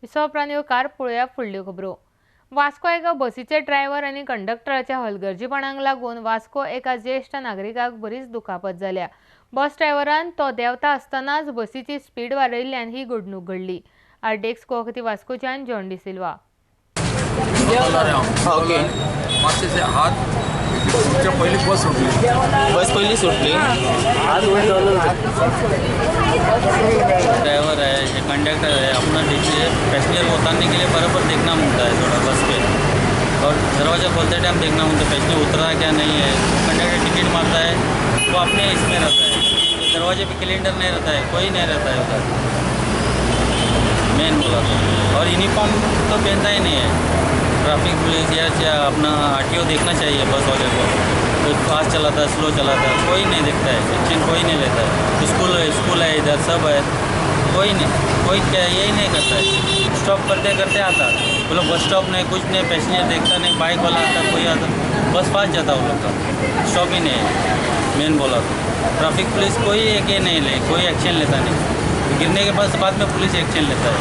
विसव उपरांत ह्यो कार पळोवया फुडल्यो खबरो। वास्को एका बसीचे ड्रायव्हर आनी कंडक्टराच्या हलगर्जीपणाक लागून वास्को एका ज्येष्ठ नागरिकाक बरीच दुखापत जाल्या। बस ड्रायव्हरान तो देंवता आसतनाच बसीची स्पीड वाडयिल्ल्यान ही घडणूक घडली। आरडेक्स कोवखती वास्कोच्यान जॉन डिसिल्वा। ओके मागचे हात तुमच्या पहिली बस सुटली बस पहिली सुटली ड्राइवर है ये कंडक्टर है अपना देखिए पैसेंजर को उतारने के लिए बराबर देखना होता है थोड़ा बस पे और दरवाज़ा खोलते टाइम देखना होता है पैसेंजर उतरा क्या नहीं है। कंडक्टर टिकट मारता है वो अपने इसमें रहता है तो दरवाजे पे कैलेंडर नहीं रहता है कोई नहीं रहता है उधर मेन बोला तो। और यूनिफॉर्म तो पहनता ही नहीं है। ट्रैफिक पुलिस या अपना आरटीओ देखना चाहिए बस वाले को तो फास्ट चलाता है स्लो चलाता है कोई नहीं देखता है एक्शन कोई नहीं लेता है। स्कूल है इधर सब है कोई नहीं कोई क्या यही नहीं करता है। स्टॉप करते करते आता वो लोग बस स्टॉप नहीं कुछ नहीं पैसेंजर देखता नहीं बाइक वाला आता कोई आता बस फास्ट जाता वो लोग का स्टॉप ही नहीं है मेन बोला तो। ट्रैफिक पुलिस कोई एक ये नहीं ले कोई एक्शन लेता नहीं गिरने के बाद में पुलिस एक्शन लेता है।